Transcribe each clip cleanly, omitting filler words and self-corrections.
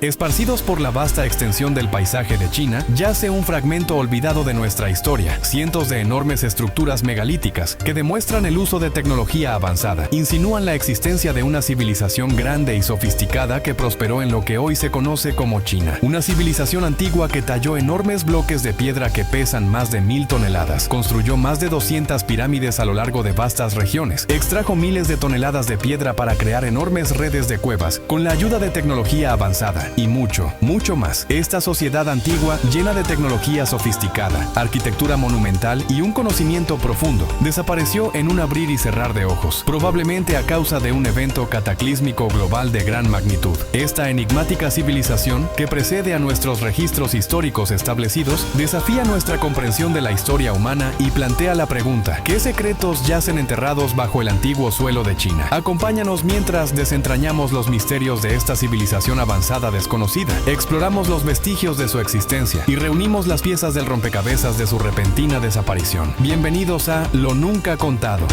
Esparcidos por la vasta extensión del paisaje de China, yace un fragmento olvidado de nuestra historia, cientos de enormes estructuras megalíticas que demuestran el uso de tecnología avanzada, insinúan la existencia de una civilización grande y sofisticada que prosperó en lo que hoy se conoce como China. Una civilización antigua que talló enormes bloques de piedra que pesan más de 1000 toneladas, construyó más de 200 pirámides a lo largo de vastas regiones, extrajo miles de toneladas de piedra para crear enormes redes de cuevas, con la ayuda de tecnología avanzada, y mucho, mucho más. Esta sociedad antigua, llena de tecnología sofisticada, arquitectura monumental y un conocimiento profundo, desapareció en un abrir y cerrar de ojos, probablemente a causa de un evento cataclísmico global de gran magnitud. Esta enigmática civilización, que precede a nuestros registros históricos establecidos, desafía nuestra comprensión de la historia humana y plantea la pregunta: ¿qué secretos yacen enterrados bajo el antiguo suelo de China? Acompáñanos mientras desentrañamos los misterios de esta civilización avanzada desconocida, exploramos los vestigios de su existencia y reunimos las piezas del rompecabezas de su repentina desaparición. Bienvenidos a Lo Nunca Contado.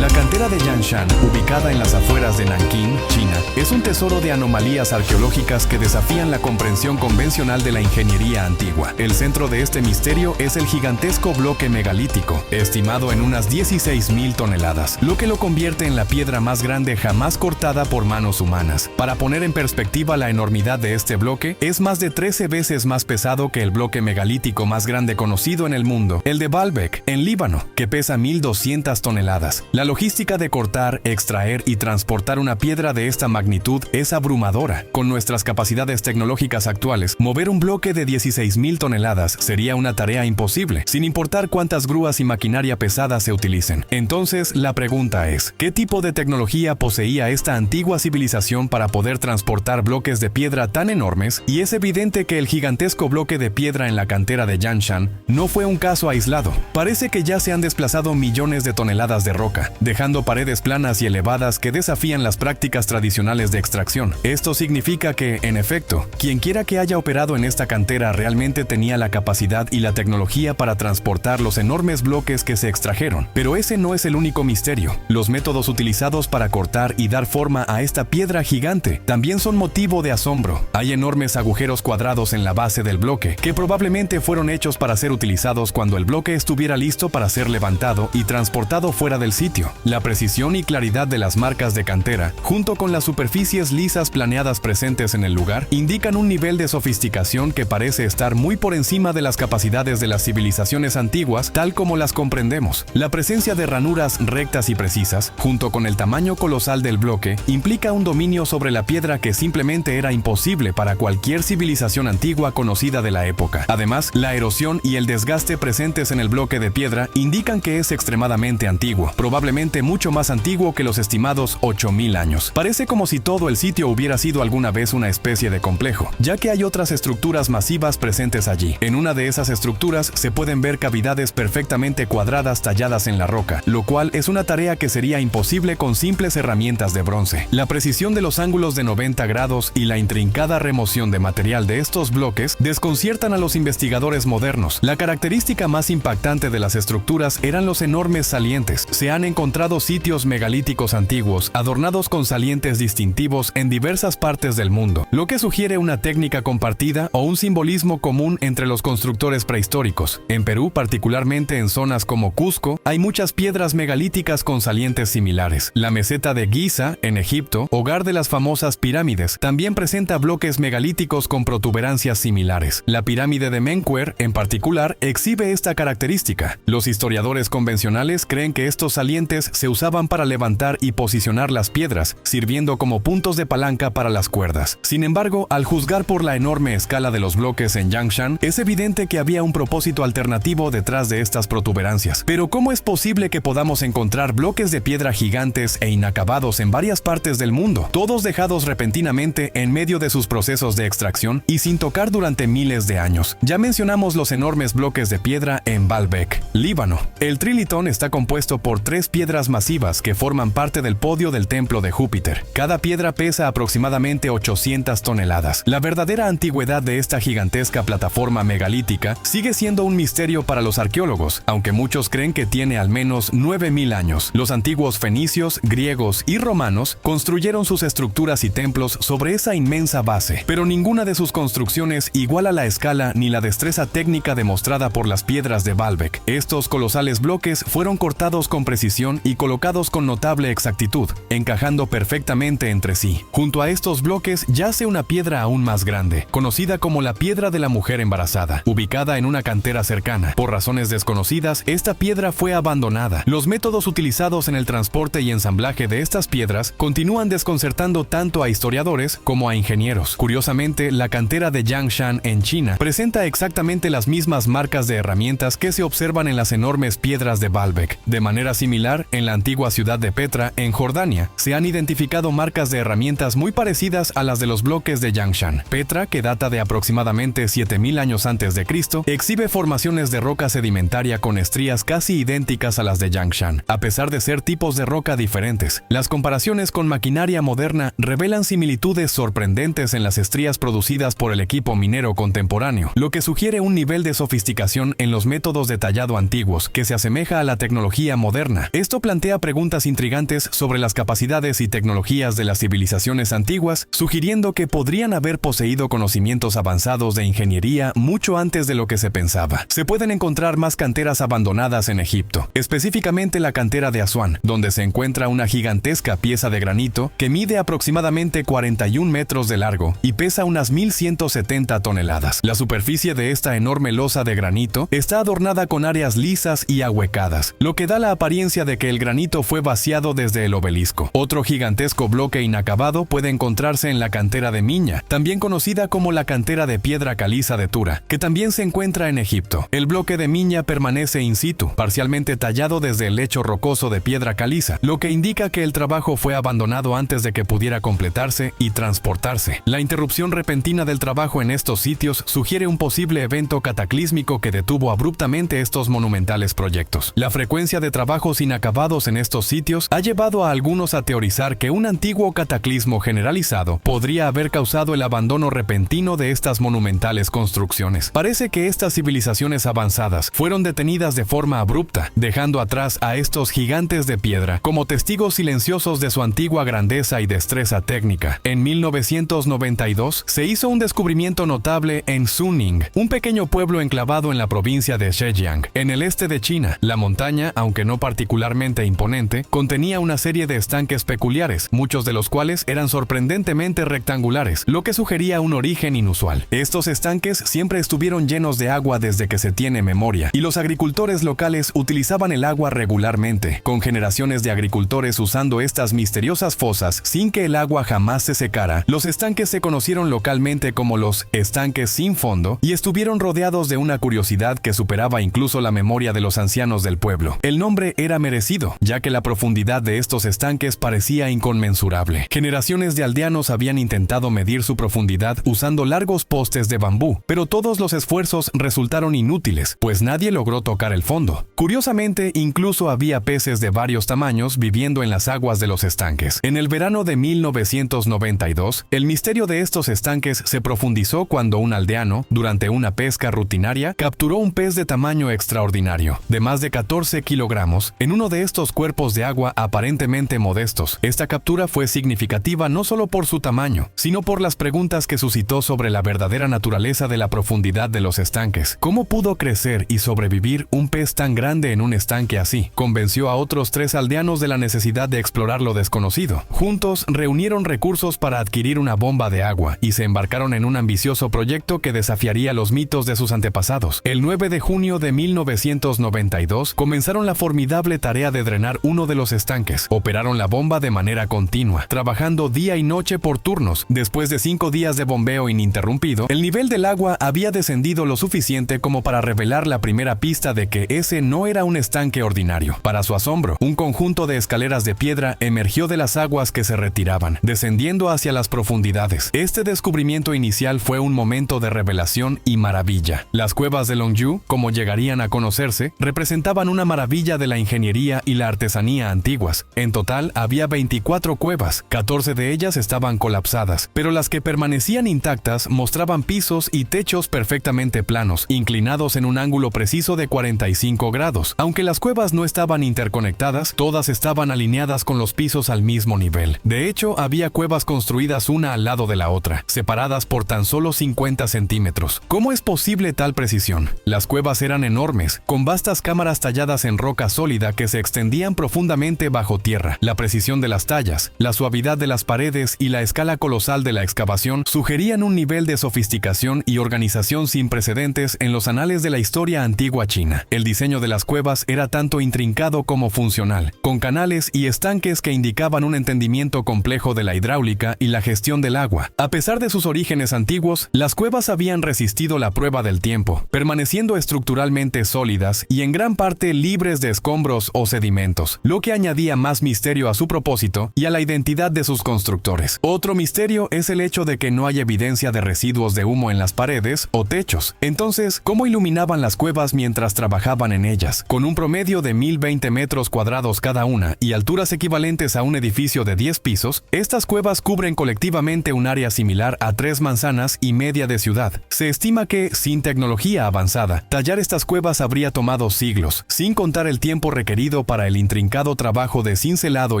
La cantera de Yangshan, ubicada en las afueras de Nankín, China, es un tesoro de anomalías arqueológicas que desafían la comprensión convencional de la ingeniería antigua. El centro de este misterio es el gigantesco bloque megalítico, estimado en unas 16.000 toneladas, lo que lo convierte en la piedra más grande jamás cortada por manos humanas. Para poner en perspectiva la enormidad de este bloque, es más de 13 veces más pesado que el bloque megalítico más grande conocido en el mundo, el de Baalbek, en Líbano, que pesa 1.200 toneladas. La logística de cortar, extraer y transportar una piedra de esta magnitud es abrumadora. Con nuestras capacidades tecnológicas actuales, mover un bloque de 16.000 toneladas sería una tarea imposible, sin importar cuántas grúas y maquinaria pesada se utilicen. Entonces, la pregunta es: ¿qué tipo de tecnología poseía esta antigua civilización para poder transportar bloques de piedra tan enormes? Y es evidente que el gigantesco bloque de piedra en la cantera de Yangshan no fue un caso aislado. Parece que ya se han desplazado millones de toneladas de roca, dejando paredes planas y elevadas que desafían las prácticas tradicionales de extracción. Esto significa que, en efecto, quienquiera que haya operado en esta cantera realmente tenía la capacidad y la tecnología para transportar los enormes bloques que se extrajeron. Pero ese no es el único misterio. Los métodos utilizados para cortar y dar forma a esta piedra gigante también son motivo de asombro. Hay enormes agujeros cuadrados en la base del bloque, que probablemente fueron hechos para ser utilizados cuando el bloque estuviera listo para ser levantado y transportado fuera del sitio. La precisión y claridad de las marcas de cantera, junto con las superficies lisas planeadas presentes en el lugar, indican un nivel de sofisticación que parece estar muy por encima de las capacidades de las civilizaciones antiguas tal como las comprendemos. La presencia de ranuras rectas y precisas, junto con el tamaño colosal del bloque, implica un dominio sobre la piedra que simplemente era imposible para cualquier civilización antigua conocida de la época. Además, la erosión y el desgaste presentes en el bloque de piedra indican que es extremadamente antiguo, probablemente mucho más antiguo que los estimados 8000 años. Parece como si todo el sitio hubiera sido alguna vez una especie de complejo, ya que hay otras estructuras masivas presentes allí. En una de esas estructuras se pueden ver cavidades perfectamente cuadradas talladas en la roca, lo cual es una tarea que sería imposible con simples herramientas de bronce. La precisión de los ángulos de 90 grados y la intrincada remoción de material de estos bloques desconciertan a los investigadores modernos. La característica más impactante de las estructuras eran los enormes salientes. Se han encontrado sitios megalíticos antiguos adornados con salientes distintivos en diversas partes del mundo, lo que sugiere una técnica compartida o un simbolismo común entre los constructores prehistóricos. En Perú, particularmente en zonas como Cusco, hay muchas piedras megalíticas con salientes similares. La meseta de Giza, en Egipto, hogar de las famosas pirámides, también presenta bloques megalíticos con protuberancias similares. La pirámide de Menkaure, en particular, exhibe esta característica. Los historiadores convencionales creen que estos salientes se usaban para levantar y posicionar las piedras, sirviendo como puntos de palanca para las cuerdas. Sin embargo, al juzgar por la enorme escala de los bloques en Yangshan, es evidente que había un propósito alternativo detrás de estas protuberancias. Pero ¿cómo es posible que podamos encontrar bloques de piedra gigantes e inacabados en varias partes del mundo, todos dejados repentinamente en medio de sus procesos de extracción y sin tocar durante miles de años? Ya mencionamos los enormes bloques de piedra en Baalbek, Líbano. El trilitón está compuesto por 3 piedras masivas que forman parte del podio del templo de Júpiter. Cada piedra pesa aproximadamente 800 toneladas. La verdadera antigüedad de esta gigantesca plataforma megalítica sigue siendo un misterio para los arqueólogos, aunque muchos creen que tiene al menos 9000 años. Los antiguos fenicios, griegos y romanos construyeron sus estructuras y templos sobre esa inmensa base, pero ninguna de sus construcciones iguala la escala ni la destreza técnica demostrada por las piedras de Baalbek. Estos colosales bloques fueron cortados con precisión y colocados con notable exactitud, encajando perfectamente entre sí. Junto a estos bloques yace una piedra aún más grande, conocida como la piedra de la mujer embarazada, ubicada en una cantera cercana. Por razones desconocidas, esta piedra fue abandonada. Los métodos utilizados en el transporte y ensamblaje de estas piedras continúan desconcertando tanto a historiadores como a ingenieros. Curiosamente, la cantera de Yangshan en China presenta exactamente las mismas marcas de herramientas que se observan en las enormes piedras de Baalbek. De manera similar, en la antigua ciudad de Petra, en Jordania, se han identificado marcas de herramientas muy parecidas a las de los bloques de Yangshan. Petra, que data de aproximadamente 7000 años antes de Cristo, exhibe formaciones de roca sedimentaria con estrías casi idénticas a las de Yangshan. A pesar de ser tipos de roca diferentes, las comparaciones con maquinaria moderna revelan similitudes sorprendentes en las estrías producidas por el equipo minero contemporáneo, lo que sugiere un nivel de sofisticación en los métodos de tallado antiguos que se asemeja a la tecnología moderna. Esto plantea preguntas intrigantes sobre las capacidades y tecnologías de las civilizaciones antiguas, sugiriendo que podrían haber poseído conocimientos avanzados de ingeniería mucho antes de lo que se pensaba. Se pueden encontrar más canteras abandonadas en Egipto, específicamente la cantera de Asuán, donde se encuentra una gigantesca pieza de granito que mide aproximadamente 41 metros de largo y pesa unas 1170 toneladas. La superficie de esta enorme losa de granito está adornada con áreas lisas y ahuecadas, lo que da la apariencia de que el granito fue vaciado desde el obelisco. Otro gigantesco bloque inacabado puede encontrarse en la cantera de Miña, también conocida como la cantera de piedra caliza de Tura, que también se encuentra en Egipto. El bloque de Miña permanece in situ, parcialmente tallado desde el lecho rocoso de piedra caliza, lo que indica que el trabajo fue abandonado antes de que pudiera completarse y transportarse. La interrupción repentina del trabajo en estos sitios sugiere un posible evento cataclísmico que detuvo abruptamente estos monumentales proyectos. La frecuencia de trabajos inacabados en estos sitios ha llevado a algunos a teorizar que un antiguo cataclismo generalizado podría haber causado el abandono repentino de estas monumentales construcciones. Parece que estas civilizaciones avanzadas fueron detenidas de forma abrupta, dejando atrás a estos gigantes de piedra como testigos silenciosos de su antigua grandeza y destreza técnica. En 1992 se hizo un descubrimiento notable en Suning, un pequeño pueblo enclavado en la provincia de Zhejiang, en el este de China. La montaña, aunque no particularmente imponente, contenía una serie de estanques peculiares, muchos de los cuales eran sorprendentemente rectangulares, lo que sugería un origen inusual. Estos estanques siempre estuvieron llenos de agua desde que se tiene memoria, y los agricultores locales utilizaban el agua regularmente, con generaciones de agricultores usando estas misteriosas fosas sin que el agua jamás se secara. Los estanques se conocieron localmente como los estanques sin fondo y estuvieron rodeados de una curiosidad que superaba incluso la memoria de los ancianos del pueblo. El nombre era merecido, ya que la profundidad de estos estanques parecía inconmensurable. Generaciones de aldeanos habían intentado medir su profundidad usando largos postes de bambú, pero todos los esfuerzos resultaron inútiles, pues nadie logró tocar el fondo. Curiosamente, incluso había peces de varios tamaños viviendo en las aguas de los estanques. En el verano de 1992, el misterio de estos estanques se profundizó cuando un aldeano, durante una pesca rutinaria, capturó un pez de tamaño extraordinario, de más de 14 kilogramos, en uno de estos cuerpos de agua aparentemente modestos. Esta captura fue significativa no solo por su tamaño, sino por las preguntas que suscitó sobre la verdadera naturaleza de la profundidad de los estanques. ¿Cómo pudo crecer y sobrevivir un pez tan grande en un estanque así? Convenció a otros 3 aldeanos de la necesidad de explorar lo desconocido. Juntos reunieron recursos para adquirir una bomba de agua y se embarcaron en un ambicioso proyecto que desafiaría los mitos de sus antepasados. El 9 de junio de 1992 comenzaron la formidable tarea de drenar uno de los estanques. Operaron la bomba de manera continua, trabajando día y noche por turnos. Después de 5 días de bombeo ininterrumpido, el nivel del agua había descendido lo suficiente como para revelar la primera pista de que ese no era un estanque ordinario. Para su asombro, un conjunto de escaleras de piedra emergió de las aguas que se retiraban, descendiendo hacia las profundidades. Este descubrimiento inicial fue un momento de revelación y maravilla. Las cuevas de Longyu, como llegarían a conocerse, representaban una maravilla de la ingeniería y la artesanía antiguas. En total, había 24 cuevas, 14 de ellas estaban colapsadas, pero las que permanecían intactas mostraban pisos y techos perfectamente planos, inclinados en un ángulo preciso de 45 grados. Aunque las cuevas no estaban interconectadas, todas estaban alineadas con los pisos al mismo nivel. De hecho, había cuevas construidas una al lado de la otra, separadas por tan solo 50 centímetros. ¿Cómo es posible tal precisión? Las cuevas eran enormes, con vastas cámaras talladas en roca sólida que se extendían profundamente bajo tierra. La precisión de las tallas, la suavidad de las paredes y la escala colosal de la excavación sugerían un nivel de sofisticación y organización sin precedentes en los anales de la historia antigua china. El diseño de las cuevas era tanto intrincado como funcional, con canales y estanques que indicaban un entendimiento complejo de la hidráulica y la gestión del agua. A pesar de sus orígenes antiguos, las cuevas habían resistido la prueba del tiempo, permaneciendo estructuralmente sólidas y en gran parte libres de escombros o sedimentos, lo que añadía más misterio a su propósito y a la identidad de sus constructores. Otro misterio es el hecho de que no hay evidencia de residuos de humo en las paredes o techos. Entonces, ¿cómo iluminaban las cuevas mientras trabajaban en ellas? Con un promedio de 1020 metros cuadrados cada una y alturas equivalentes a un edificio de 10 pisos, estas cuevas cubren colectivamente un área similar a 3 manzanas y media de ciudad. Se estima que, sin tecnología avanzada, tallar estas cuevas habría tomado siglos, sin contar el tiempo requerido para el intrincado trabajo de cincelado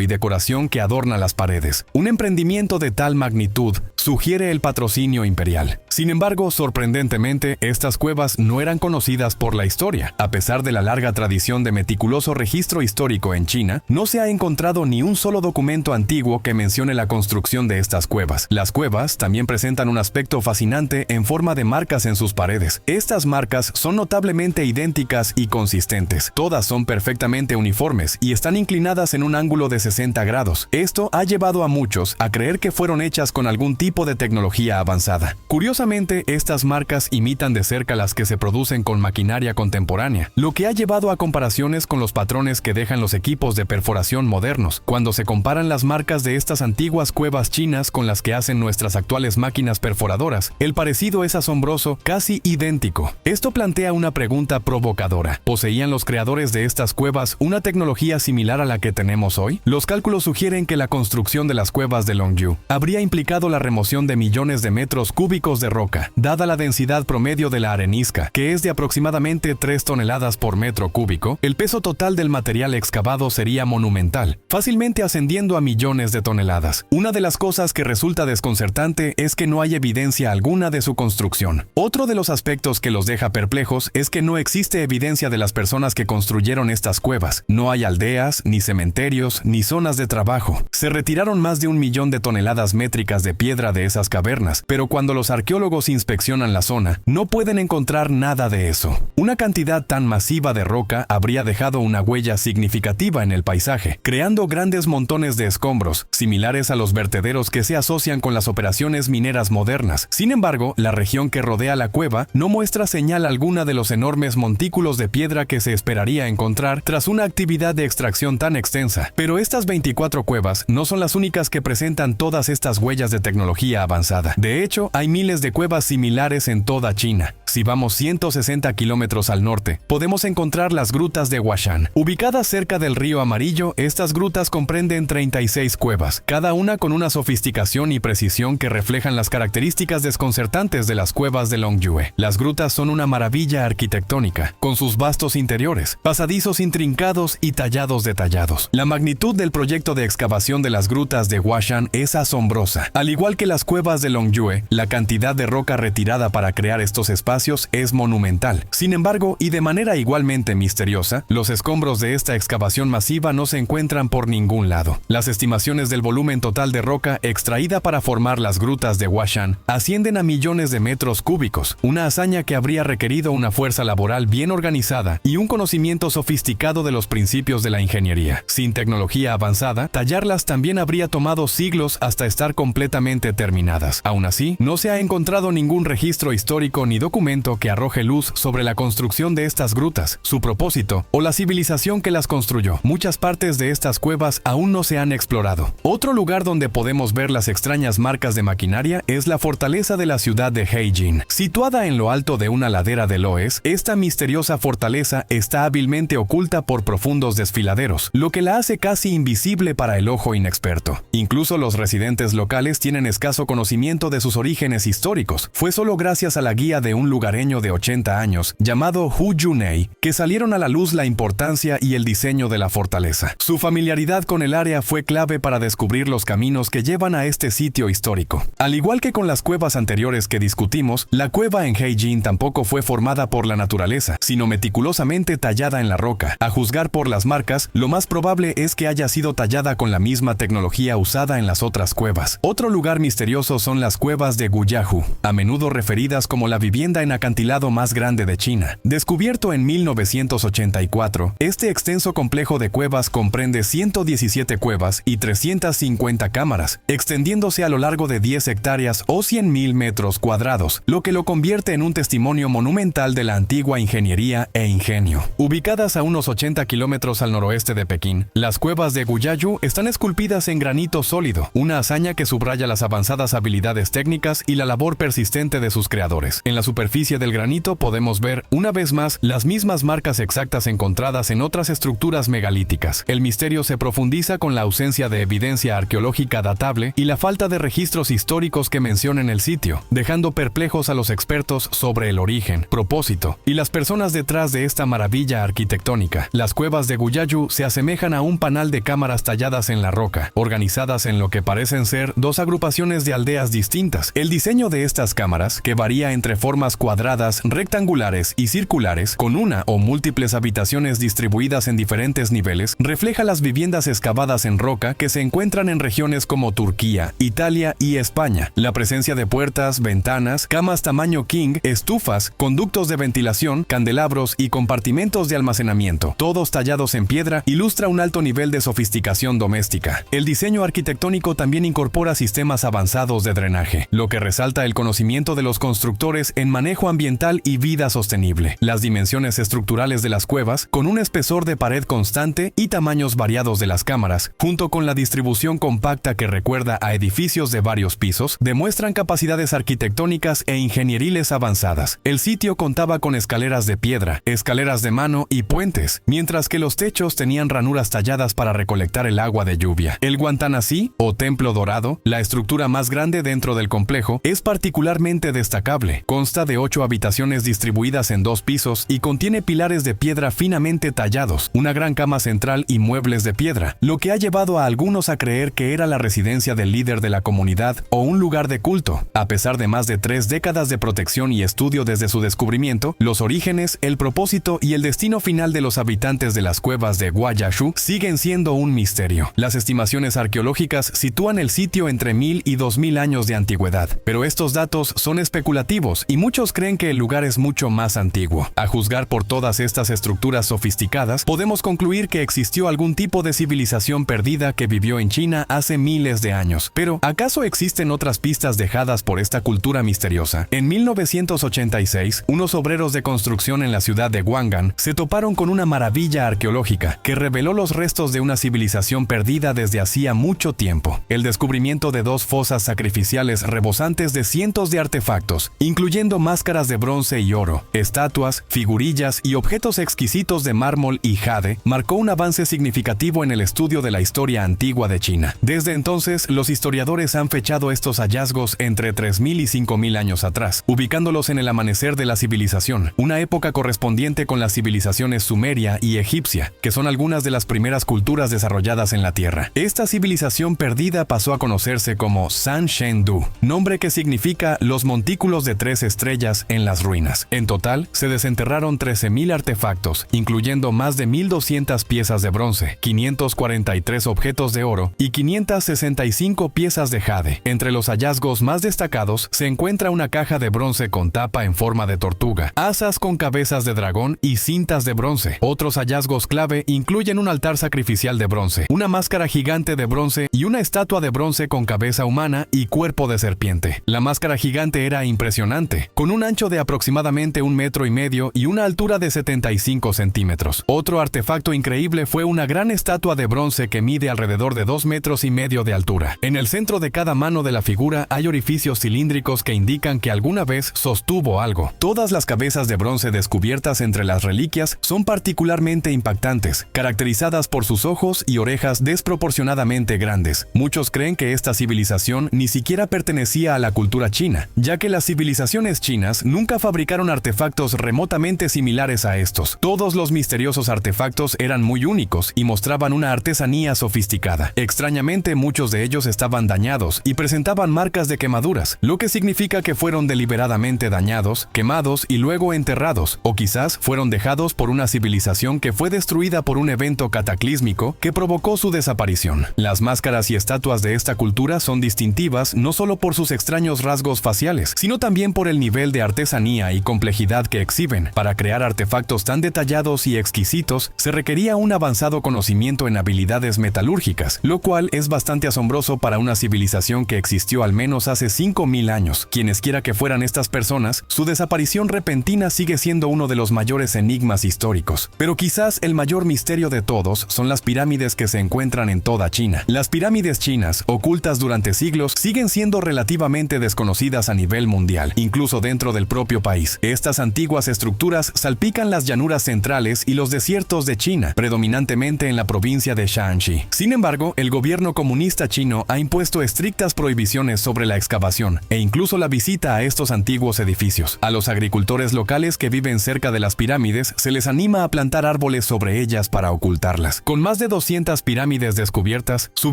y decoración que adorna las paredes. Un emprendimiento de tal magnitud sugiere el patrocinio imperial. Sin embargo, sorprendentemente, estas cuevas no eran conocidas por la historia. A pesar de la larga tradición de meticuloso registro histórico en China, no se ha encontrado ni un solo documento antiguo que mencione la construcción de estas cuevas. Las cuevas también presentan un aspecto fascinante en forma de marcas en sus paredes. Estas marcas son notablemente idénticas y consistentes. Todas son perfectamente uniformes y están inclinadas en un ángulo de 60 grados. Esto ha llevado a muchos a creer que fueron hechas con algún tipo de tecnología avanzada. Curiosamente, estas marcas imitan de cerca las que se producen con maquinaria contemporánea, lo que ha llevado a comparaciones con los patrones que dejan los equipos de perforación modernos. Cuando se comparan las marcas de estas antiguas cuevas chinas con las que hacen nuestras actuales máquinas perforadoras, el parecido es asombroso, casi idéntico. Esto plantea una pregunta provocadora. ¿Poseían los creadores de estas cuevas una tecnología similar a la que tenemos hoy? Los cálculos sugieren que la construcción de las cuevas de Longyu habría implicado la remoción de millones de metros cúbicos de roca, dada la densidad promedio de la arenisca, que es de aproximadamente 3 toneladas por metro cúbico. El peso total del material excavado sería monumental, fácilmente ascendiendo a millones de toneladas. Una de las cosas que resulta desconcertante es que no hay evidencia alguna de su construcción. Otro de los aspectos que los deja perplejos es que no existe evidencia de las personas que construyeron estas cuevas. No hay aldeas, ni cementerios, ni zonas de trabajo. Se retiraron más de 1 millón de toneladas métricas de piedra de esas cavernas, pero cuando los arqueólogos inspeccionan la zona, no pueden encontrar nada de eso. Una cantidad tan masiva de roca habría dejado una huella significativa en el paisaje, creando grandes montones de escombros, similares a los vertederos que se asocian con las operaciones mineras modernas. Sin embargo, la región que rodea la cueva no muestra señal alguna de los enormes montículos de piedra que se esperaría encontrar tras una actividad de extracción tan extensa. Pero estas 24 cuevas no son las únicas que presentan todas estas huellas de tecnología avanzada. De hecho, hay miles de cuevas similares en toda China. Si vamos 160 kilómetros al norte, podemos encontrar las grutas de Huashan. Ubicadas cerca del río Amarillo, estas grutas comprenden 36 cuevas, cada una con una sofisticación y precisión que reflejan las características desconcertantes de las cuevas de Longyue. Las grutas son una maravilla arquitectónica, con sus vastos interiores, pasadizos intrincados y tallados detallados. La magnitud del proyecto de excavación de las grutas de Huashan es asombrosa. Al igual que las cuevas de Longyue, la cantidad de roca retirada para crear estos espacios es monumental. Sin embargo, y de manera igualmente misteriosa, los escombros de esta excavación masiva no se encuentran por ningún lado. Las estimaciones del volumen total de roca extraída para formar las grutas de Huashan ascienden a millones de metros cúbicos, una hazaña que habría requerido una fuerza laboral bien organizada y un conocimiento sofisticado de los principios de la ingeniería. Sin tecnología avanzada, tallarlas también habría tomado siglos hasta estar completamente terminadas. Aún así, no se ha encontrado ningún registro histórico ni documento documento que arroje luz sobre la construcción de estas grutas, su propósito o la civilización que las construyó. Muchas partes de estas cuevas aún no se han explorado. Otro lugar donde podemos ver las extrañas marcas de maquinaria es la fortaleza de la ciudad de Heijin. Situada en lo alto de una ladera de loes, esta misteriosa fortaleza está hábilmente oculta por profundos desfiladeros, lo que la hace casi invisible para el ojo inexperto. Incluso los residentes locales tienen escaso conocimiento de sus orígenes históricos. Fue solo gracias a la guía de un lugareño de 80 años, llamado Hu Junei, que salieron a la luz la importancia y el diseño de la fortaleza. Su familiaridad con el área fue clave para descubrir los caminos que llevan a este sitio histórico. Al igual que con las cuevas anteriores que discutimos, la cueva en Heijin tampoco fue formada por la naturaleza, sino meticulosamente tallada en la roca. A juzgar por las marcas, lo más probable es que haya sido tallada con la misma tecnología usada en las otras cuevas. Otro lugar misterioso son las cuevas de Guyaju, a menudo referidas como la vivienda en acantilado más grande de China. Descubierto en 1984, este extenso complejo de cuevas comprende 117 cuevas y 350 cámaras, extendiéndose a lo largo de 10 hectáreas o 100.000 metros cuadrados, lo que lo convierte en un testimonio monumental de la antigua ingeniería e ingenio. Ubicadas a unos 80 kilómetros al noroeste de Pekín, las cuevas de Guyaju están esculpidas en granito sólido, una hazaña que subraya las avanzadas habilidades técnicas y la labor persistente de sus creadores. En la superficie del granito podemos ver, una vez más, las mismas marcas exactas encontradas en otras estructuras megalíticas. El misterio se profundiza con la ausencia de evidencia arqueológica datable y la falta de registros históricos que mencionen el sitio, dejando perplejos a los expertos sobre el origen, propósito y las personas detrás de esta maravilla arquitectónica. Las cuevas de Guyaju se asemejan a un panal de cámaras talladas en la roca, organizadas en lo que parecen ser dos agrupaciones de aldeas distintas. El diseño de estas cámaras, que varía entre formas cuadradas, rectangulares y circulares, con una o múltiples habitaciones distribuidas en diferentes niveles, refleja las viviendas excavadas en roca que se encuentran en regiones como Turquía, Italia y España. La presencia de puertas, ventanas, camas tamaño king, estufas, conductos de ventilación, candelabros y compartimentos de almacenamiento, todos tallados en piedra, ilustra un alto nivel de sofisticación doméstica. El diseño arquitectónico también incorpora sistemas avanzados de drenaje, lo que resalta el conocimiento de los constructores en manejo ambiental y vida sostenible. Las dimensiones estructurales de las cuevas, con un espesor de pared constante y tamaños variados de las cámaras, junto con la distribución compacta que recuerda a edificios de varios pisos, demuestran capacidades arquitectónicas e ingenieriles avanzadas. El sitio contaba con escaleras de piedra, escaleras de mano y puentes, mientras que los techos tenían ranuras talladas para recolectar el agua de lluvia. El Guantanasí, o Templo Dorado, la estructura más grande dentro del complejo, es particularmente destacable. Consta de 8 habitaciones distribuidas en 2 pisos y contiene pilares de piedra finamente tallados, una gran cama central y muebles de piedra, lo que ha llevado a algunos a creer que era la residencia del líder de la comunidad o un lugar de culto. A pesar de más de 3 décadas de protección y estudio desde su descubrimiento, los orígenes, el propósito y el destino final de los habitantes de las cuevas de Guyaju siguen siendo un misterio. Las estimaciones arqueológicas sitúan el sitio entre 1000 y 2000 años de antigüedad, pero estos datos son especulativos y muchos creen que el lugar es mucho más antiguo. A juzgar por todas estas estructuras sofisticadas, podemos concluir que existió algún tipo de civilización perdida que vivió en China hace miles de años. Pero, ¿acaso existen otras pistas dejadas por esta cultura misteriosa? En 1986, unos obreros de construcción en la ciudad de Wangan se toparon con una maravilla arqueológica que reveló los restos de una civilización perdida desde hacía mucho tiempo. El descubrimiento de 2 fosas sacrificiales rebosantes de cientos de artefactos, incluyendo máscaras de bronce y oro, estatuas, figurillas y objetos exquisitos de mármol y jade, marcó un avance significativo en el estudio de la historia antigua de China. Desde entonces, los historiadores han fechado estos hallazgos entre 3000 y 5000 años atrás, ubicándolos en el amanecer de la civilización, una época correspondiente con las civilizaciones sumeria y egipcia, que son algunas de las primeras culturas desarrolladas en la Tierra. Esta civilización perdida pasó a conocerse como San Shen Du, nombre que significa los montículos de 3 estrellas en las ruinas. En total, se desenterraron 13.000 artefactos, incluyendo más de 1200 piezas de bronce, 543 objetos de oro y 565 piezas de jade. Entre los hallazgos más destacados se encuentra una caja de bronce con tapa en forma de tortuga, asas con cabezas de dragón y cintas de bronce. Otros hallazgos clave incluyen un altar sacrificial de bronce, una máscara gigante de bronce y una estatua de bronce con cabeza humana y cuerpo de serpiente. La máscara gigante era impresionante, con una un ancho de aproximadamente 1,5 metros y una altura de 75 centímetros. Otro artefacto increíble fue una gran estatua de bronce que mide alrededor de 2,5 metros de altura. En el centro de cada mano de la figura hay orificios cilíndricos que indican que alguna vez sostuvo algo. Todas las cabezas de bronce descubiertas entre las reliquias son particularmente impactantes, caracterizadas por sus ojos y orejas desproporcionadamente grandes. Muchos creen que esta civilización ni siquiera pertenecía a la cultura china, ya que las civilizaciones chinas nunca fabricaron artefactos remotamente similares a estos. Todos los misteriosos artefactos eran muy únicos y mostraban una artesanía sofisticada. Extrañamente, muchos de ellos estaban dañados y presentaban marcas de quemaduras, lo que significa que fueron deliberadamente dañados, quemados y luego enterrados, o quizás fueron dejados por una civilización que fue destruida por un evento cataclísmico que provocó su desaparición. Las máscaras y estatuas de esta cultura son distintivas no solo por sus extraños rasgos faciales, sino también por el nivel de artesanía y complejidad que exhiben. Para crear artefactos tan detallados y exquisitos, se requería un avanzado conocimiento en habilidades metalúrgicas, lo cual es bastante asombroso para una civilización que existió al menos hace 5,000 años. Quienesquiera que fueran estas personas, su desaparición repentina sigue siendo uno de los mayores enigmas históricos. Pero quizás el mayor misterio de todos son las pirámides que se encuentran en toda China. Las pirámides chinas, ocultas durante siglos, siguen siendo relativamente desconocidas a nivel mundial, incluso dentro del propio país. Estas antiguas estructuras salpican las llanuras centrales y los desiertos de China, predominantemente en la provincia de Shanxi. Sin embargo, el gobierno comunista chino ha impuesto estrictas prohibiciones sobre la excavación e incluso la visita a estos antiguos edificios. A los agricultores locales que viven cerca de las pirámides se les anima a plantar árboles sobre ellas para ocultarlas. Con más de 200 pirámides descubiertas, su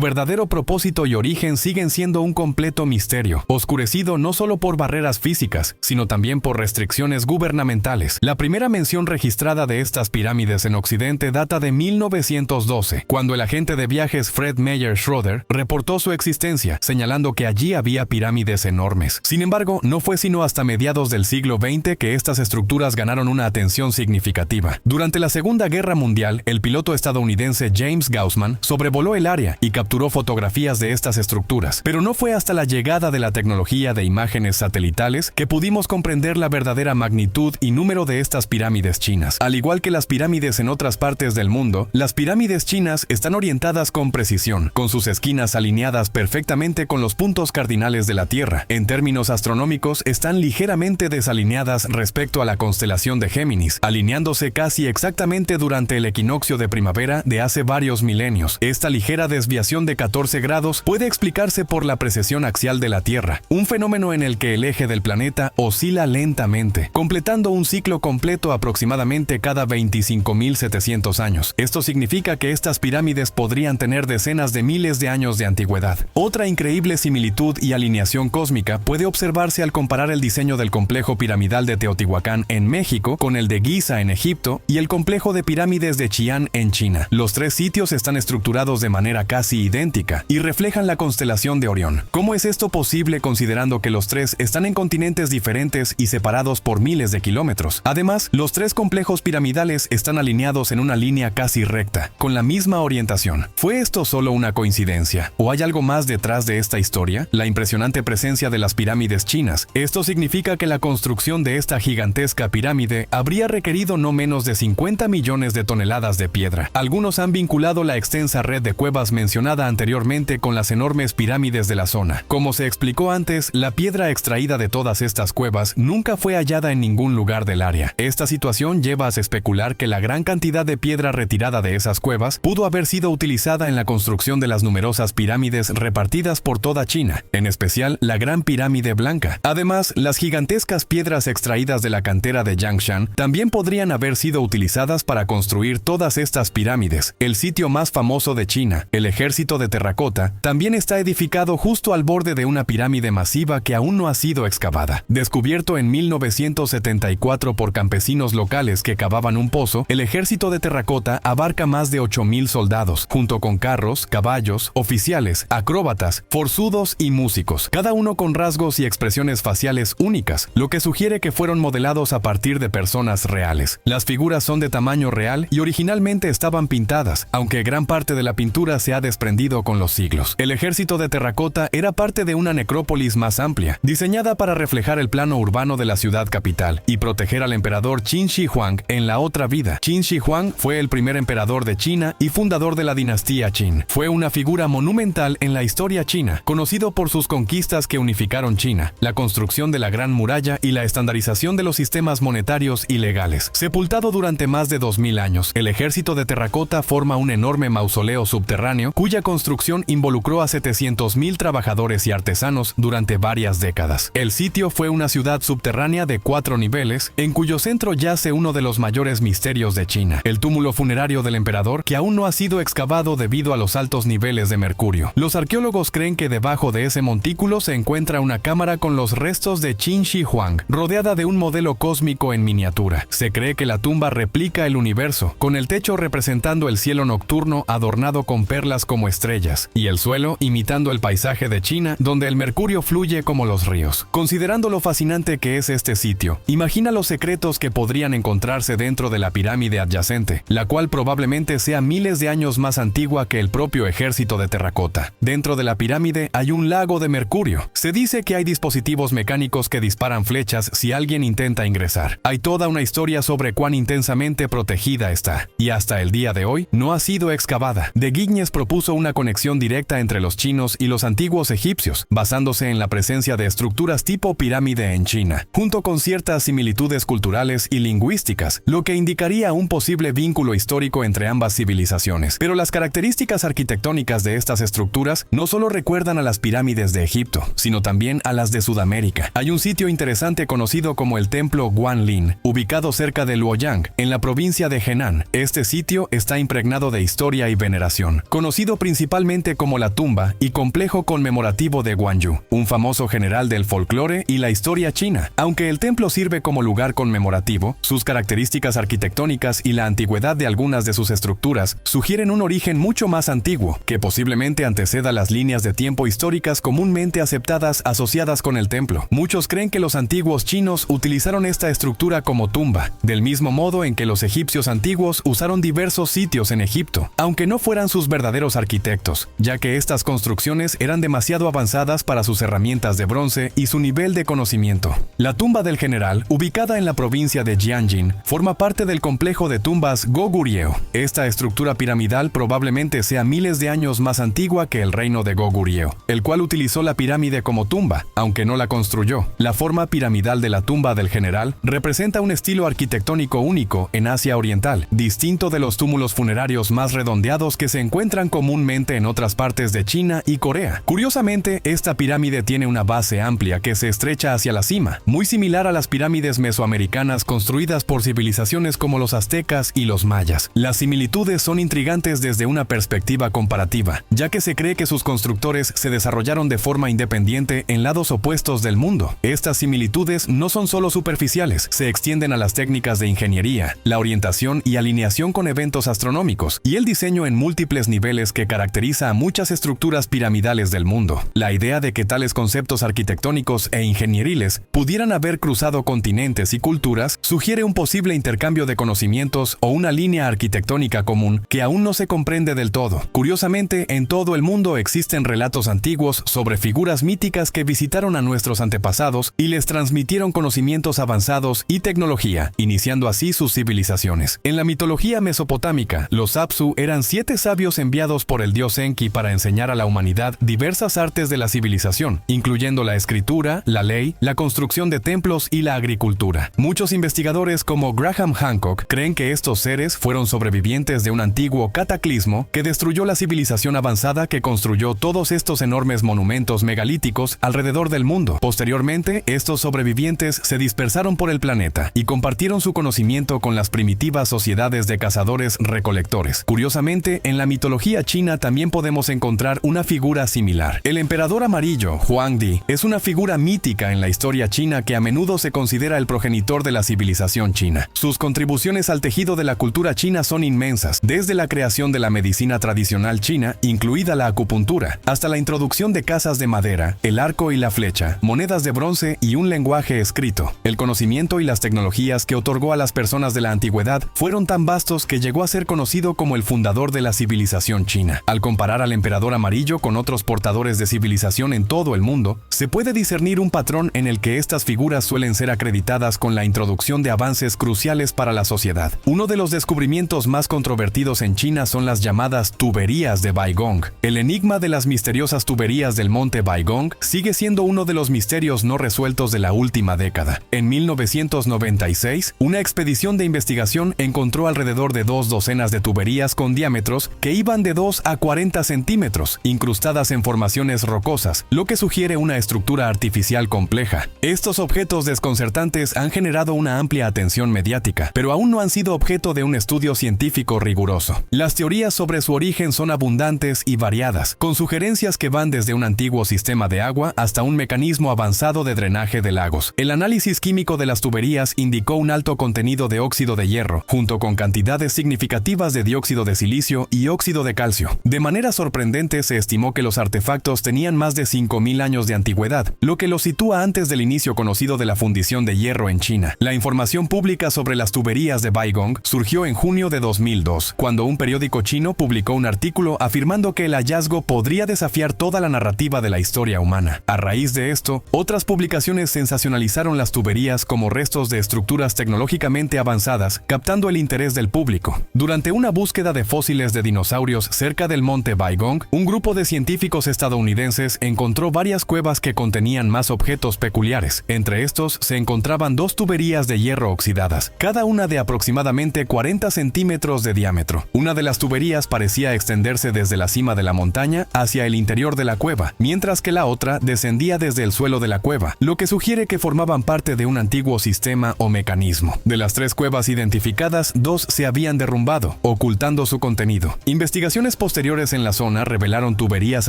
verdadero propósito y origen siguen siendo un completo misterio, oscurecido no solo por barreras físicas, sino también por restricciones gubernamentales. La primera mención registrada de estas pirámides en Occidente data de 1912, cuando el agente de viajes Fred Meyer Schroeder reportó su existencia, señalando que allí había pirámides enormes. Sin embargo, no fue sino hasta mediados del siglo XX que estas estructuras ganaron una atención significativa. Durante la Segunda Guerra Mundial, el piloto estadounidense James Gaussman sobrevoló el área y capturó fotografías de estas estructuras, pero no fue hasta la llegada de la tecnología de imágenes satelitales que pudimos comprender la verdadera magnitud y número de estas pirámides chinas. Al igual que las pirámides en otras partes del mundo, las pirámides chinas están orientadas con precisión, con sus esquinas alineadas perfectamente con los puntos cardinales de la Tierra. En términos astronómicos, están ligeramente desalineadas respecto a la constelación de Géminis, alineándose casi exactamente durante el equinoccio de primavera de hace varios milenios. Esta ligera desviación de 14 grados puede explicarse por la precesión axial de la Tierra, un fenómeno en el que el eje del planeta oscila lentamente, completando un ciclo completo aproximadamente cada 25.700 años. Esto significa que estas pirámides podrían tener decenas de miles de años de antigüedad. Otra increíble similitud y alineación cósmica puede observarse al comparar el diseño del complejo piramidal de Teotihuacán en México con el de Giza en Egipto y el complejo de pirámides de Chián en China. Los tres sitios están estructurados de manera casi idéntica y reflejan la constelación de Orión. ¿Cómo es esto posible considerando que los tres están en continentes diferentes y separados por miles de kilómetros? Además, los tres complejos piramidales están alineados en una línea casi recta, con la misma orientación. ¿Fue esto solo una coincidencia? ¿O hay algo más detrás de esta historia? La impresionante presencia de las pirámides chinas. Esto significa que la construcción de esta gigantesca pirámide habría requerido no menos de 50 millones de toneladas de piedra. Algunos han vinculado la extensa red de cuevas mencionada anteriormente con las enormes pirámides de la zona. Como se explicó antes, la piedra extraída de todas estas cuevas nunca fue hallada en ningún lugar del área. Esta situación lleva a especular que la gran cantidad de piedra retirada de esas cuevas pudo haber sido utilizada en la construcción de las numerosas pirámides repartidas por toda China, en especial la Gran Pirámide Blanca. Además, las gigantescas piedras extraídas de la cantera de Yangshan también podrían haber sido utilizadas para construir todas estas pirámides. El sitio más famoso de China, el Ejército de Terracota, también está edificado justo al borde de una pirámide masiva que aún no ha sido excavada. Descubierto en 1974 por campesinos locales que cavaban un pozo, el Ejército de Terracota abarca más de 8,000 soldados, junto con carros, caballos, oficiales, acróbatas, forzudos y músicos, cada uno con rasgos y expresiones faciales únicas, lo que sugiere que fueron modelados a partir de personas reales. Las figuras son de tamaño real y originalmente estaban pintadas, aunque gran parte de la pintura se ha desprendido con los siglos. El Ejército de Terracota era parte de una necrópolis más amplia, diseñada para reflejar el plano entorno urbano de la ciudad capital y proteger al emperador Qin Shi Huang en la otra vida. Qin Shi Huang fue el primer emperador de China y fundador de la dinastía Qin. Fue una figura monumental en la historia china, conocido por sus conquistas que unificaron China, la construcción de la Gran Muralla y la estandarización de los sistemas monetarios y legales. Sepultado durante más de 2000 años, el ejército de terracota forma un enorme mausoleo subterráneo cuya construcción involucró a 700.000 trabajadores y artesanos durante varias décadas. El sitio fue una ciudad subterránea de 4 niveles, en cuyo centro yace uno de los mayores misterios de China, el túmulo funerario del emperador, que aún no ha sido excavado debido a los altos niveles de mercurio. Los arqueólogos creen que debajo de ese montículo se encuentra una cámara con los restos de Qin Shi Huang, rodeada de un modelo cósmico en miniatura. Se cree que la tumba replica el universo, con el techo representando el cielo nocturno adornado con perlas como estrellas, y el suelo imitando el paisaje de China, donde el mercurio fluye como los ríos. Considerando lo fascinante que es este sitio, imagina los secretos que podrían encontrarse dentro de la pirámide adyacente, la cual probablemente sea miles de años más antigua que el propio ejército de terracota. Dentro de la pirámide hay un lago de mercurio. Se dice que hay dispositivos mecánicos que disparan flechas si alguien intenta ingresar. Hay toda una historia sobre cuán intensamente protegida está, y hasta el día de hoy no ha sido excavada. De Guignes propuso una conexión directa entre los chinos y los antiguos egipcios, basándose en la presencia de estructuras tipo pirámide en China, junto con ciertas similitudes culturales y lingüísticas, lo que indicaría un posible vínculo histórico entre ambas civilizaciones. Pero las características arquitectónicas de estas estructuras no solo recuerdan a las pirámides de Egipto, sino también a las de Sudamérica. Hay un sitio interesante conocido como el Templo Guanlin, ubicado cerca de Luoyang, en la provincia de Henan. Este sitio está impregnado de historia y veneración, conocido principalmente como la tumba y complejo conmemorativo de Guanyu, un famoso general del folclore y la historia china. Aunque el templo sirve como lugar conmemorativo, sus características arquitectónicas y la antigüedad de algunas de sus estructuras sugieren un origen mucho más antiguo, que posiblemente anteceda las líneas de tiempo históricas comúnmente aceptadas asociadas con el templo. Muchos creen que los antiguos chinos utilizaron esta estructura como tumba, del mismo modo en que los egipcios antiguos usaron diversos sitios en Egipto, aunque no fueran sus verdaderos arquitectos, ya que estas construcciones eran demasiado avanzadas para sus herramientas de bronce y su nivel de conocimiento. La tumba del general, ubicada en la provincia de Jiangyin, forma parte del complejo de tumbas Goguryeo. Esta estructura piramidal probablemente sea miles de años más antigua que el reino de Goguryeo, el cual utilizó la pirámide como tumba, aunque no la construyó. La forma piramidal de la tumba del general representa un estilo arquitectónico único en Asia Oriental, distinto de los túmulos funerarios más redondeados que se encuentran comúnmente en otras partes de China y Corea. Curiosamente, esta pirámide tiene una base amplia que se estrecha hacia la cima, muy similar a las pirámides mesoamericanas construidas por civilizaciones como los aztecas y los mayas. Las similitudes son intrigantes desde una perspectiva comparativa, ya que se cree que sus constructores se desarrollaron de forma independiente en lados opuestos del mundo. Estas similitudes no son solo superficiales, se extienden a las técnicas de ingeniería, la orientación y alineación con eventos astronómicos, y el diseño en múltiples niveles que caracteriza a muchas estructuras piramidales del mundo. La idea de que tales conceptos arquitectónicos e ingenieriles pudieran haber cruzado continentes y culturas sugiere un posible intercambio de conocimientos o una línea arquitectónica común que aún no se comprende del todo. Curiosamente, en todo el mundo existen relatos antiguos sobre figuras míticas que visitaron a nuestros antepasados y les transmitieron conocimientos avanzados y tecnología, iniciando así sus civilizaciones. En la mitología mesopotámica, los Apsu eran 7 sabios enviados por el dios Enki para enseñar a la humanidad diversas artes de la civilización, incluyendo la escritura, la ley, la construcción de templos y la agricultura. Muchos investigadores como Graham Hancock creen que estos seres fueron sobrevivientes de un antiguo cataclismo que destruyó la civilización avanzada que construyó todos estos enormes monumentos megalíticos alrededor del mundo. Posteriormente, estos sobrevivientes se dispersaron por el planeta y compartieron su conocimiento con las primitivas sociedades de cazadores-recolectores. Curiosamente, en la mitología china también podemos encontrar una figura similar. El emperador amarillo, Huangdi, es una figura mítica en la historia china que a menudo se considera el progenitor de la civilización china. Sus contribuciones al tejido de la cultura china son inmensas, desde la creación de la medicina tradicional china, incluida la acupuntura, hasta la introducción de casas de madera, el arco y la flecha, monedas de bronce y un lenguaje escrito. El conocimiento y las tecnologías que otorgó a las personas de la antigüedad fueron tan vastos que llegó a ser conocido como el fundador de la civilización china. Al comparar al emperador amarillo con otros portadores de civilización en todo el mundo, se puede discernir un patrón en el que estas figuras suelen ser acreditadas con la introducción de avances cruciales para la sociedad. Uno de los descubrimientos más controvertidos en China son las llamadas tuberías de Baigong. El enigma de las misteriosas tuberías del monte Baigong sigue siendo uno de los misterios no resueltos de la última década. En 1996, una expedición de investigación encontró alrededor de 2 docenas de tuberías con diámetros que iban de 2 a 40 centímetros, incrustadas en formaciones rocosas, lo que sugiere una estructura artificial compleja. Estos objetos desconcertantes han generado una amplia atención mediática, pero aún no han sido objeto de un estudio científico riguroso. Las teorías sobre su origen son abundantes y variadas, con sugerencias que van desde un antiguo sistema de agua hasta un mecanismo avanzado de drenaje de lagos. El análisis químico de las tuberías indicó un alto contenido de óxido de hierro, junto con cantidades significativas de dióxido de silicio y óxido de calcio. De manera sorprendente, se estimó que los artefactos tenían más de 5000 años de antigüedad, lo que los sitúa antes del inicio conocido de la fundición de hierro en China. La información pública sobre las tuberías de Baigong surgió en junio de 2002, cuando un periódico chino publicó un artículo afirmando que el hallazgo podría desafiar toda la narrativa de la historia humana. A raíz de esto, otras publicaciones sensacionalizaron las tuberías como restos de estructuras tecnológicamente avanzadas, captando el interés del público. Durante una búsqueda de fósiles de dinosaurios cerca del monte Baigong, un grupo de científicos estadounidenses encontró varias cuevas que contenían más objetos peculiares. Entre estos se encontraban 2 tuberías de hierro oxidadas, cada una de aproximadamente 40 centímetros de diámetro. Una de las tuberías parecía extenderse desde la cima de la montaña hacia el interior de la cueva, mientras que la otra descendía desde el suelo de la cueva, lo que sugiere que formaban parte de un antiguo sistema o mecanismo. De las 3 cuevas identificadas, 2 se habían derrumbado, ocultando su contenido. Investigaciones posteriores en la zona revelaron tuberías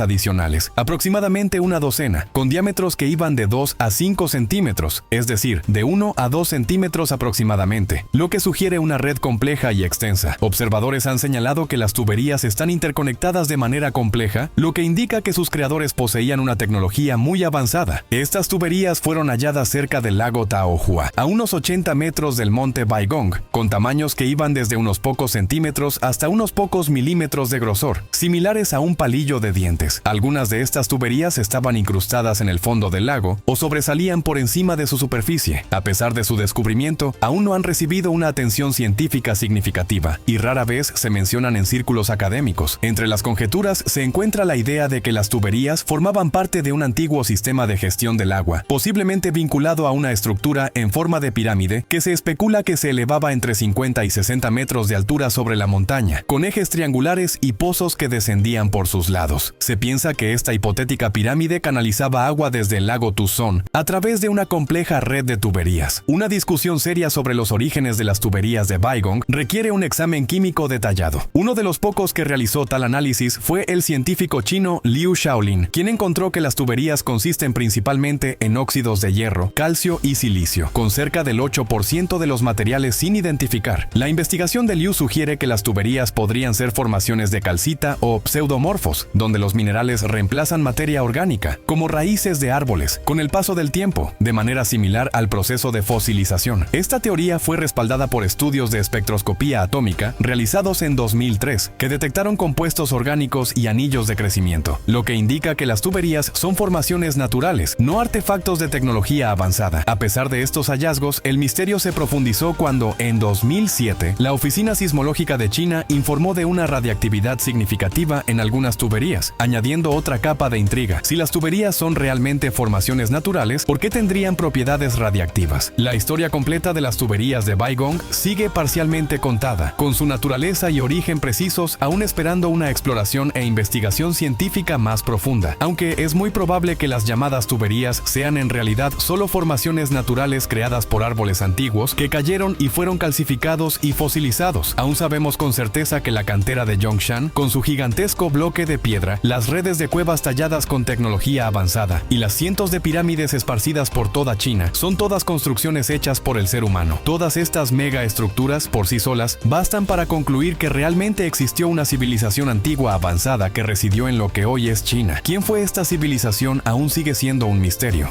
adicionales, aproximadamente una docena, con diámetros que iban de 2 a 5 centímetros, es decir, de 1 a 2 centímetros aproximadamente, lo que sugiere una red compleja y extensa. Observadores han señalado que las tuberías están interconectadas de manera compleja, lo que indica que sus creadores poseían una tecnología muy avanzada. Estas tuberías fueron halladas cerca del lago Taohua, a unos 80 metros del monte Baigong, con tamaños que iban desde unos pocos centímetros hasta unos pocos milímetros de grosor, similares a un palillo de dientes. Algunas de estas tuberías estaban incrustadas en el fondo del lago o sobresalían por encima de su superficie. A pesar de su descubrimiento, aún no han recibido una atención científica significativa y rara vez se mencionan en círculos académicos. Entre las conjeturas se encuentra la idea de que las tuberías formaban parte de un antiguo sistema de gestión del agua, posiblemente vinculado a una estructura en forma de pirámide que se especula que se elevaba entre 50 y 60 metros de altura sobre la montaña, con ejes triangulares y pozos que descendían por sus lados. Se piensa que esta hipotética pirámide canalizaba agua desde el lago Tuzón a través de una compleja red de tuberías. Una discusión seria sobre los orígenes de las tuberías de Baigong requiere un examen químico detallado. Uno de los pocos que realizó tal análisis fue el científico chino Liu Shaolin, quien encontró que las tuberías consisten principalmente en óxidos de hierro, calcio y silicio, con cerca del 8% de los materiales sin identificar. La investigación de Liu sugiere que las tuberías podrían ser formaciones de calcita o pseudomorfos, donde los minerales reemplazan materia orgánica, como raíces de árboles, con el paso del tiempo, de manera similar al proceso de fosilización. Esta teoría fue respaldada por estudios de espectroscopía atómica realizados en 2003, que detectaron compuestos orgánicos y anillos de crecimiento, lo que indica que las tuberías son formaciones naturales, no artefactos de tecnología avanzada. A pesar de estos hallazgos, el misterio se profundizó cuando, en 2007, la Oficina Sismológica de China informó de una radiactividad significativa en algunas tuberías, añadiendo otra capa de intriga. Si las tuberías son realmente formaciones naturales, ¿por qué tendrían propiedades radiactivas? La historia completa de las tuberías de Baigong sigue parcialmente contada, con su naturaleza y origen precisos, aún esperando una exploración e investigación científica más profunda, aunque es muy probable que las llamadas tuberías sean en realidad solo formaciones naturales creadas por árboles antiguos que cayeron y fueron calcificados y fosilizados. Aún sabemos con certeza que la cantera de Zhongshan, con su gigantesco bloque de piedra, las redes de cuevas talladas con tecnología avanzada y las cientos de pirámides esparcidas por toda China, son todas construcciones hechas por el ser humano. Todas estas megaestructuras por sí solas bastan para concluir que realmente existió una civilización antigua avanzada que residió en lo que hoy es China. ¿Quién fue esta civilización? Aún sigue siendo un misterio.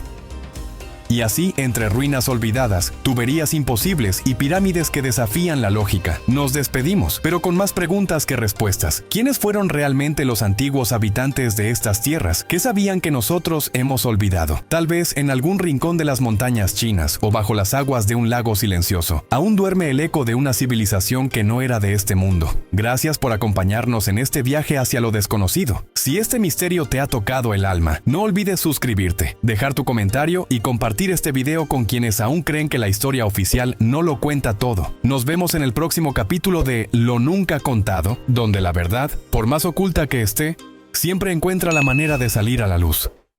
Y así, entre ruinas olvidadas, tuberías imposibles y pirámides que desafían la lógica, nos despedimos, pero con más preguntas que respuestas. ¿Quiénes fueron realmente los antiguos habitantes de estas tierras? ¿Qué sabían que nosotros hemos olvidado? Tal vez en algún rincón de las montañas chinas o bajo las aguas de un lago silencioso, aún duerme el eco de una civilización que no era de este mundo. Gracias por acompañarnos en este viaje hacia lo desconocido. Si este misterio te ha tocado el alma, no olvides suscribirte, dejar tu comentario y compartir este video con quienes aún creen que la historia oficial no lo cuenta todo. Nos vemos en el próximo capítulo de Lo Nunca Contado, donde la verdad, por más oculta que esté, siempre encuentra la manera de salir a la luz.